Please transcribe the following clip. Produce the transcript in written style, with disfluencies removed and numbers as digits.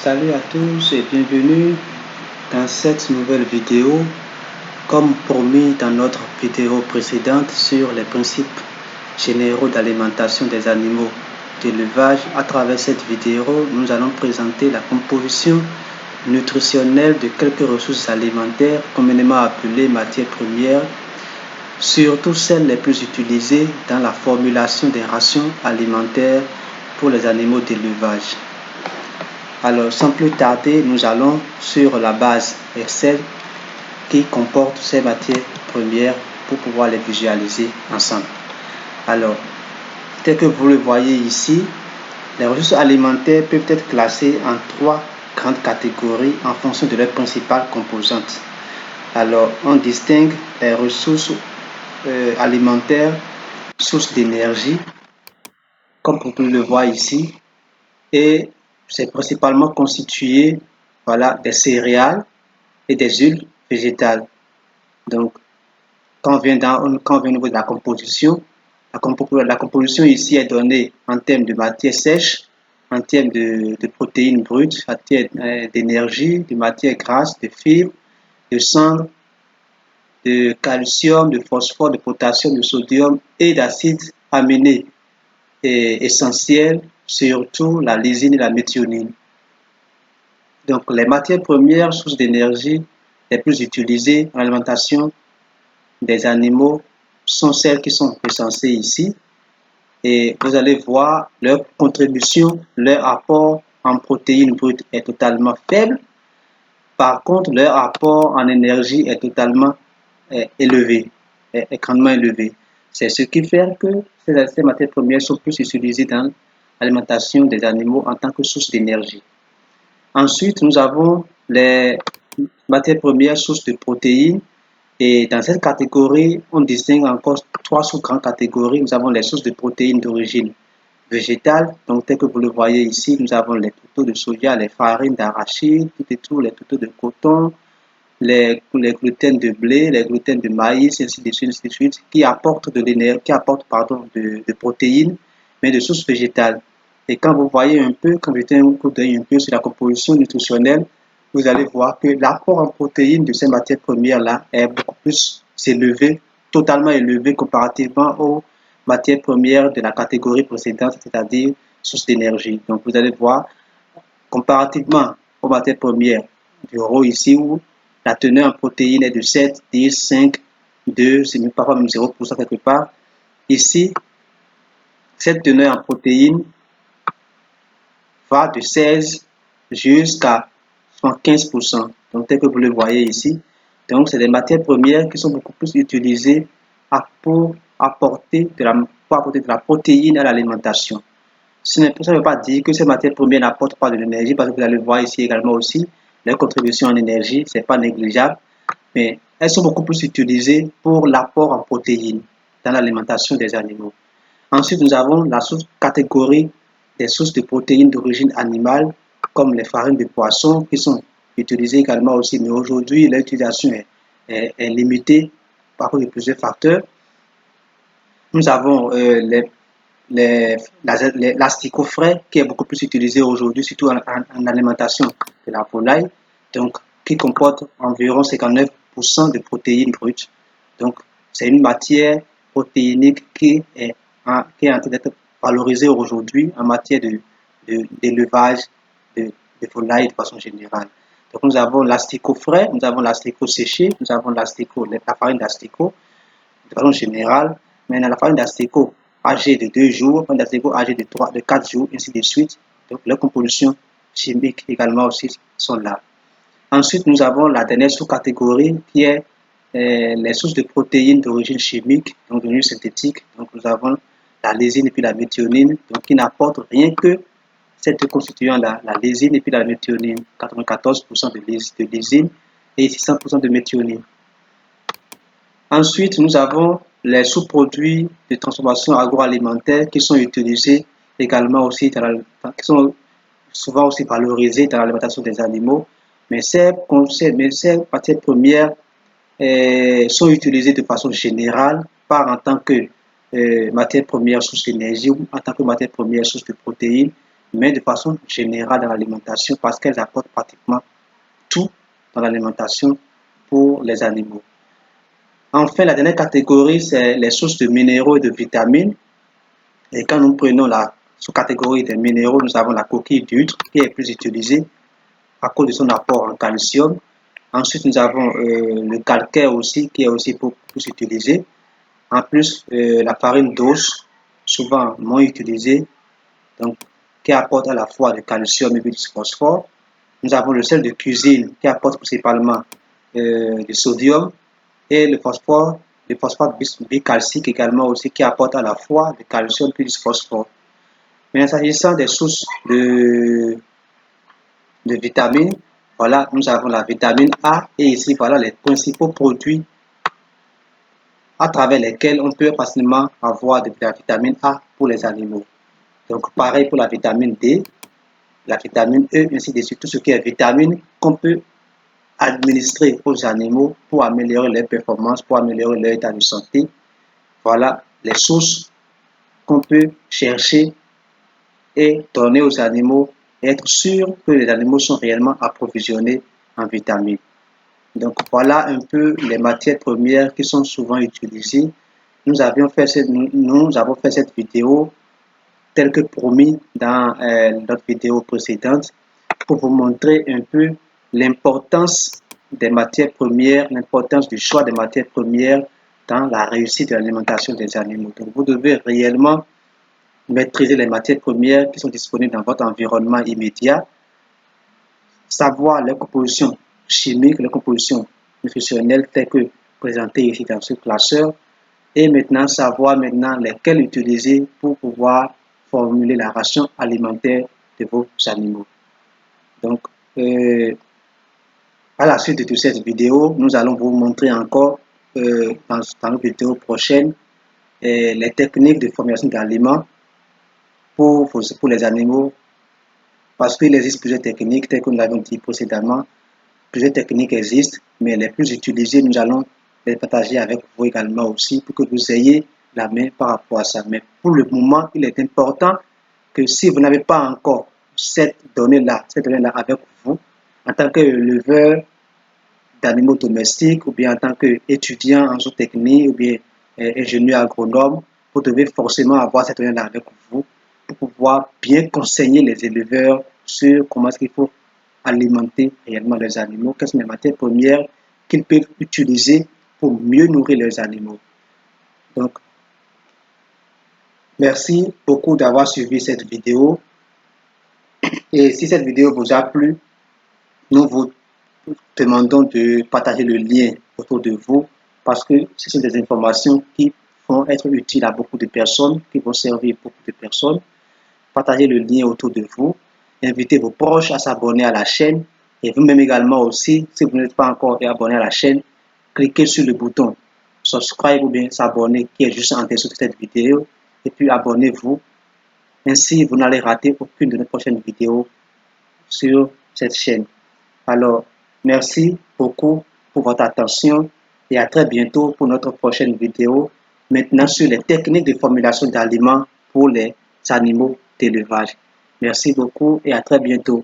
Salut à tous et bienvenue dans cette nouvelle vidéo. Comme promis dans notre vidéo précédente sur les principes généraux d'alimentation des animaux d'élevage, à travers cette vidéo, nous allons présenter la composition nutritionnelle de quelques ressources alimentaires communément appelées matières premières, surtout celles les plus utilisées dans la formulation des rations alimentaires pour les animaux d'élevage. Alors, sans plus tarder, nous allons sur la base Excel qui comporte ces matières premières pour pouvoir les visualiser ensemble. Alors, tel que vous le voyez ici, les ressources alimentaires peuvent être classées en trois grandes catégories en fonction de leurs principales composantes. Alors, on distingue les ressources alimentaires, sources d'énergie, comme vous pouvez le voir ici, et c'est principalement constitué des céréales et des huiles végétales. Donc, quand on vient au niveau de la composition ici est donnée en termes de matière sèche, en termes de protéines brutes, en termes d'énergie, de matière grasse, de fibres, de cendres, de calcium, de phosphore, de potassium, de sodium et d'acides aminés essentiels, surtout la lysine et la méthionine. Donc, les matières premières, sources d'énergie les plus utilisées en alimentation des animaux sont celles qui sont recensées ici. Et vous allez voir leur contribution, leur apport en protéines brutes est totalement faible. Par contre, leur apport en énergie est totalement élevé, est grandement élevé. C'est ce qui fait que ces matières premières sont plus utilisées dans l'alimentation des animaux en tant que source d'énergie. Ensuite, nous avons les matières premières sources de protéines. Et dans cette catégorie, on distingue encore trois sous-grandes catégories. Nous avons les sources de protéines d'origine végétale. Donc, tel que vous le voyez ici, nous avons les tourteaux de soja, les farines d'arachide, les tourteaux de coton, les gluten de blé, les gluten de maïs, ainsi de suite, qui apportent de l'énergie, de protéines, mais de sources végétales. Et quand vous voyez un peu, quand vous mettez un coup d'œil un peu sur la composition nutritionnelle, vous allez voir que l'apport en protéines de ces matières premières-là est beaucoup plus élevé, totalement élevé comparativement aux matières premières de la catégorie précédente, c'est-à-dire sources d'énergie. Donc, vous allez voir, comparativement aux matières premières du RAW ici, où la teneur en protéines est de 7, 10, 5, 2, c'est parfois même 0% quelque part. Ici, cette teneur en protéines va de 16 jusqu'à 15%. Donc, tel que vous le voyez ici. Donc, c'est des matières premières qui sont beaucoup plus utilisées pour apporter de la protéine à l'alimentation. Ça ne veut pas dire que ces matières premières n'apportent pas de l'énergie, parce que vous allez voir ici également aussi, leur contribution en énergie, ce n'est pas négligeable, mais elles sont beaucoup plus utilisées pour l'apport en protéines dans l'alimentation des animaux. Ensuite, nous avons la catégorie des sources de protéines d'origine animale, comme les farines de poisson, qui sont utilisées également aussi, mais aujourd'hui, leur utilisation est limitée par cause de plusieurs facteurs. Nous avons l'asticot frais, qui est beaucoup plus utilisé aujourd'hui, surtout en alimentation de la volaille, donc qui comporte environ 59% de protéines brutes. Donc, c'est une matière protéinique qui est en train d'être valorisée aujourd'hui en matière d'élevage de volailles de façon générale. Donc, nous avons l'asticot frais, nous avons l'asticot séché, nous avons la farine d'asticot de façon générale. Maintenant, la farine d'asticot âgée de 2 jours, la farine d'asticot âgée de 4 jours, ainsi de suite. Donc, leurs compositions chimiques également aussi sont là. Ensuite, nous avons la dernière sous-catégorie qui est les sources de protéines d'origine chimique, donc d'origine synthétique. Donc, nous avons la lysine et puis la méthionine, donc qui n'apportent rien que cette constituant-là, la lysine et puis la méthionine, 94% de lysine et 600% de méthionine. Ensuite, nous avons les sous-produits de transformation agroalimentaire qui sont utilisés également aussi, qui sont souvent aussi valorisés dans l'alimentation des animaux, mais ces matières premières sont utilisées de façon générale, pas en tant que matière première source d'énergie ou en tant que matière première source de protéines, mais de façon générale dans l'alimentation parce qu'elles apportent pratiquement tout dans l'alimentation pour les animaux. Enfin, la dernière catégorie, c'est les sources de minéraux et de vitamines. Et quand nous prenons la sous-catégorie des minéraux, nous avons la coquille d'huître qui est plus utilisée à cause de son apport en calcium. Ensuite, nous avons le calcaire aussi qui est aussi plus utilisé. En plus, la farine d'os, souvent moins utilisée, donc qui apporte à la fois du calcium et du phosphore. Nous avons le sel de cuisine qui apporte principalement du sodium et le phosphate bicalcique également aussi qui apporte à la fois du calcium et du phosphore. Mais s'agissant des sources de vitamines, voilà, nous avons la vitamine A et ici, voilà les principaux produits à travers lesquels on peut facilement avoir de la vitamine A pour les animaux. Donc, pareil pour la vitamine D, la vitamine E, ainsi de suite, tout ce qui est vitamine qu'on peut administrer aux animaux pour améliorer leur performance, pour améliorer leur état de santé. Voilà les sources qu'on peut chercher et donner aux animaux et être sûr que les animaux sont réellement approvisionnés en vitamines. Donc voilà un peu les matières premières qui sont souvent utilisées. Nous avons fait cette vidéo telle que promis dans notre vidéo précédente pour vous montrer un peu l'importance des matières premières, l'importance du choix des matières premières dans la réussite de l'alimentation des animaux. Donc vous devez réellement maîtriser les matières premières qui sont disponibles dans votre environnement immédiat, savoir les compositions chimiques, les compositions nutritionnelles telles que présentées ici dans ce classeur, et maintenant savoir lesquelles utiliser pour pouvoir formuler la ration alimentaire de vos animaux. Donc, à la suite de cette vidéo, nous allons vous montrer encore dans une vidéo prochaine les techniques de formulation d'aliments pour les animaux, parce qu'il existe plusieurs techniques, telles que nous l'avons dit précédemment. Plusieurs techniques existent, mais les plus utilisées, nous allons les partager avec vous également aussi pour que vous ayez la main par rapport à ça. Mais pour le moment, il est important que si vous n'avez pas encore cette donnée-là avec vous, en tant qu'éleveur d'animaux domestiques ou bien en tant qu'étudiant en zootechnie ou bien ingénieur agronome, vous devez forcément avoir cette donnée-là avec vous pour pouvoir bien conseiller les éleveurs sur comment est-ce qu'il faut alimenter réellement les animaux, quelles sont les matières premières qu'ils peuvent utiliser pour mieux nourrir les animaux. Donc, merci beaucoup d'avoir suivi cette vidéo. Et si cette vidéo vous a plu, nous vous demandons de partager le lien autour de vous parce que ce sont des informations qui vont être utiles à beaucoup de personnes, qui vont servir beaucoup de personnes. Partagez le lien autour de vous. Invitez vos proches à s'abonner à la chaîne et vous-même également aussi, si vous n'êtes pas encore abonné à la chaîne, cliquez sur le bouton subscribe ou bien s'abonner qui est juste en dessous de cette vidéo et puis abonnez-vous. Ainsi, vous n'allez rater aucune de nos prochaines vidéos sur cette chaîne. Alors, merci beaucoup pour votre attention et à très bientôt pour notre prochaine vidéo. Maintenant sur les techniques de formulation d'aliments pour les animaux d'élevage. Merci beaucoup et à très bientôt.